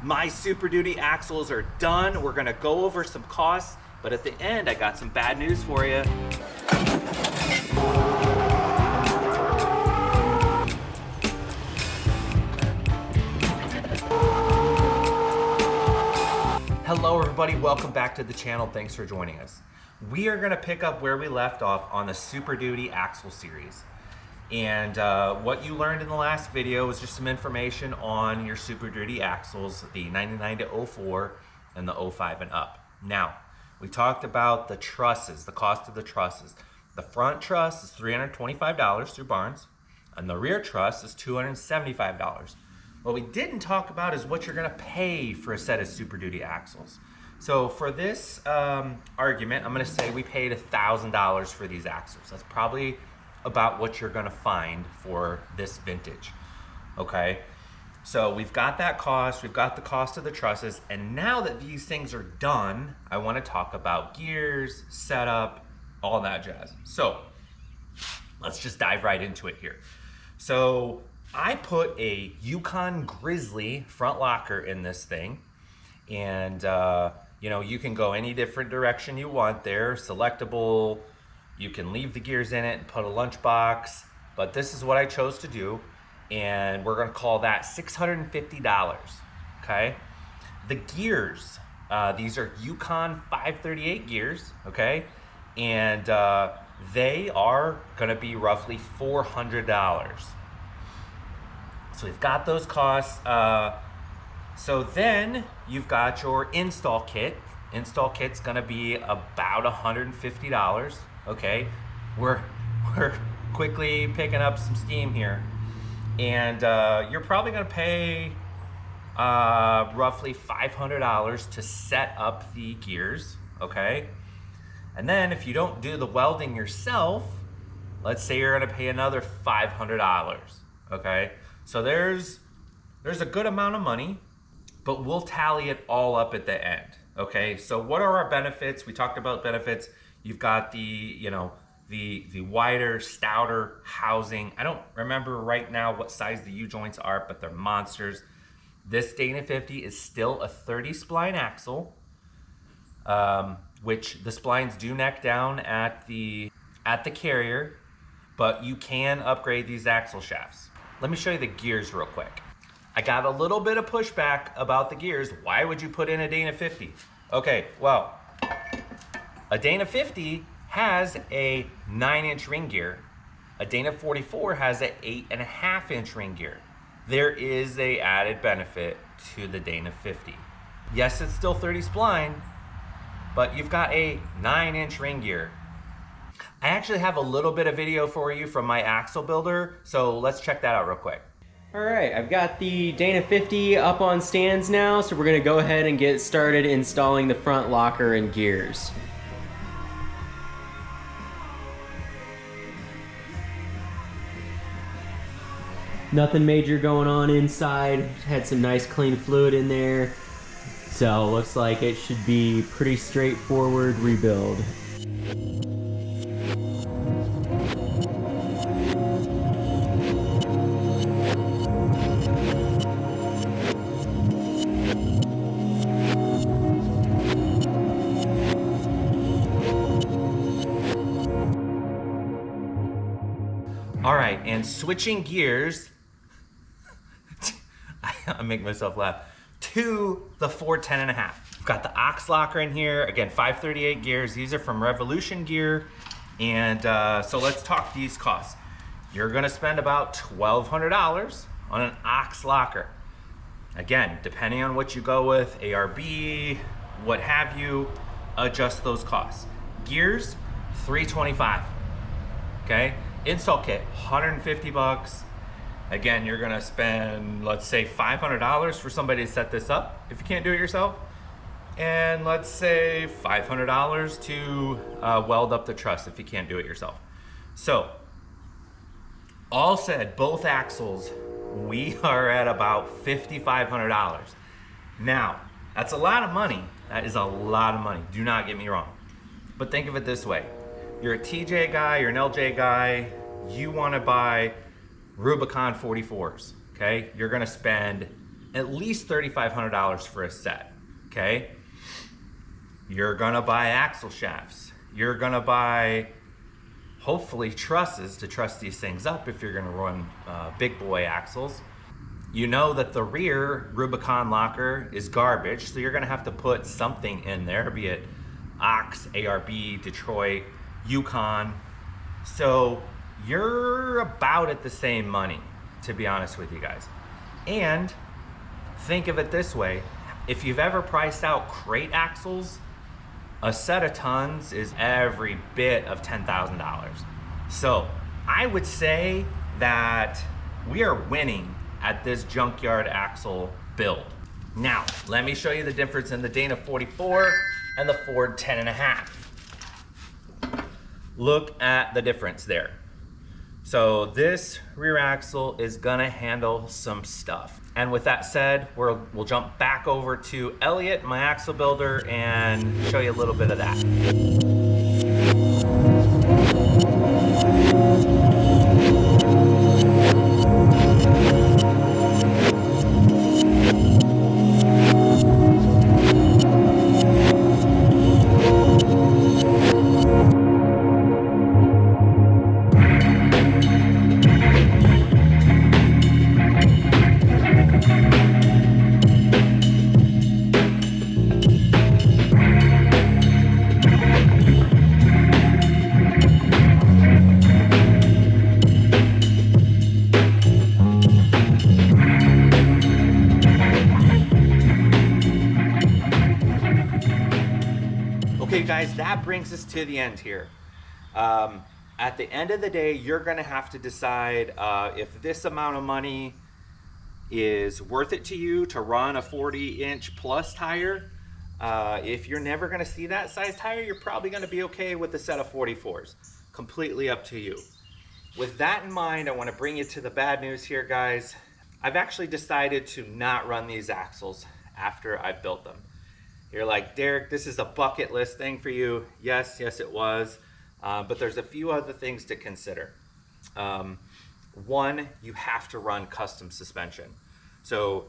My Superduty axles are done. We're gonna go over some costs, but at the end, I got some bad news for you. Hello everybody, welcome back to the channel. Thanks for joining us. We are gonna pick up where we left off on the Superduty axle series. And what you learned in the last video was just some information on your Superduty axles, the 99 to 04 and the 05 and up. Now, we talked about the trusses, the cost of the trusses. The front truss is $325 through Barnes, and the rear truss is $275. What we didn't talk about is what you're gonna pay for a set of Superduty axles. So for this argument, I'm gonna say we paid $1,000 for these axles. That's probably about what you're gonna find for this vintage, okay? So we've got that cost, we've got the cost of the trusses, and now that these things are done, I wanna talk about gears, setup, all that jazz. So let's just dive right into it here. So I put a Yukon Grizzly front locker in this thing, and you know, you can go any different direction you want there, selectable. You can leave the gears in it and put a lunchbox, but this is what I chose to do, and we're gonna call that $650, okay? The gears, these are Yukon 538 gears, okay? And they are gonna be roughly $400. So we've got those costs. So then you've got your install kit. Install kit's gonna be about $150. Okay, we're quickly picking up some steam here, and you're probably gonna pay roughly $500 to set up the gears. Okay, and then if you don't do the welding yourself, let's say you're gonna pay another $500. Okay, so there's a good amount of money, but we'll tally it all up at the end. Okay, so what are our benefits? We talked about benefits. You've got the, you know, the wider, stouter housing. I don't remember right now what size the U-joints are, but they're monsters. This Dana 50 is still a 30 spline axle, which the splines do neck down at the carrier, but you can upgrade these axle shafts. Let me show you the gears real quick. I got a little bit of pushback about the gears. Why would you put in a Dana 50? Okay, well, a Dana 50 has a 9-inch ring gear. A Dana 44 has an 8.5-inch ring gear. There is a added benefit to the Dana 50. Yes, it's still 30 spline, but you've got a 9-inch ring gear. I actually have a little bit of video for you from my axle builder, so let's check that out real quick. All right, I've got the Dana 50 up on stands now, so we're gonna go ahead and get started installing the front locker and gears. Nothing major going on inside. Had some nice clean fluid in there. So looks like it should be pretty straightforward rebuild. All right, and switching gears, I make myself laugh, to the 410.5. We've got the ox locker in here, again, 538 gears. These are from Revolution Gear. And so let's talk these costs. You're gonna spend about $1,200 on an ox locker. Again, depending on what you go with, ARB, what have you, adjust those costs. Gears, $325, okay? Install kit, $150. Again, you're gonna spend, let's say $500 for somebody to set this up if you can't do it yourself. And let's say $500 to weld up the truss if you can't do it yourself. So, all said, both axles, we are at about $5,500. Now, that's a lot of money. That is a lot of money, do not get me wrong. But think of it this way. You're a TJ guy, you're an LJ guy, you wanna buy Rubicon 44s, okay? You're gonna spend at least $3,500 for a set, okay? You're gonna buy axle shafts. You're gonna buy, hopefully, trusses to truss these things up if you're gonna run big boy axles. You know that the rear Rubicon locker is garbage, so you're gonna have to put something in there, be it Ox, ARB, Detroit, Yukon. So you're about at the same money, to be honest with you guys. And think of it this way, if you've ever priced out crate axles, a set of tons is every bit of $10,000. So I would say that we are winning at this Junkyard axle build. Now, let me show you the difference in the Dana 44 and the Ford 10.5. Look at the difference there. So this rear axle is gonna handle some stuff. And with that said, we'll jump back over to Elliot, my axle builder, and show you a little bit of that. Okay guys, that brings us to the end here. At the end of the day, you're gonna have to decide if this amount of money is worth it to you to run a 40-inch plus tire. If you're never gonna see that size tire, you're probably gonna be okay with a set of 44s. Completely up to you. With that in mind, I wanna bring you to the bad news here, guys. I've actually decided to not run these axles after I built them. You're like, Derek, this is a bucket list thing for you. Yes, it was. But there's a few other things to consider. One, you have to run custom suspension. So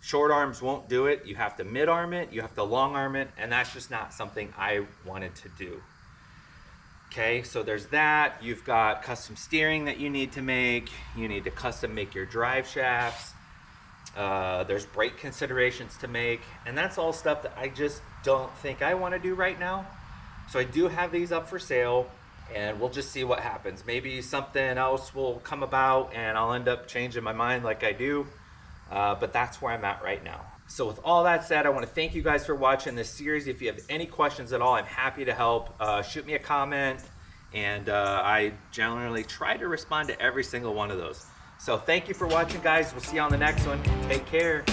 short arms won't do it. You have to mid arm it, you have to long arm it, and that's just not something I wanted to do. Okay, so there's that. You've got custom steering that you need to make. You need to custom make your drive shafts. There's brake considerations to make, and that's all stuff that I just don't think I want to do right now. So I do have these up for sale, and we'll just see what happens. Maybe something else will come about and I'll end up changing my mind like I do, but that's where I'm at right now. So with all that said, I want to thank you guys for watching this series. If you have any questions at all, I'm happy to help. Shoot me a comment, and I generally try to respond to every single one of those. So thank you for watching, guys. We'll see you on the next one. Take care.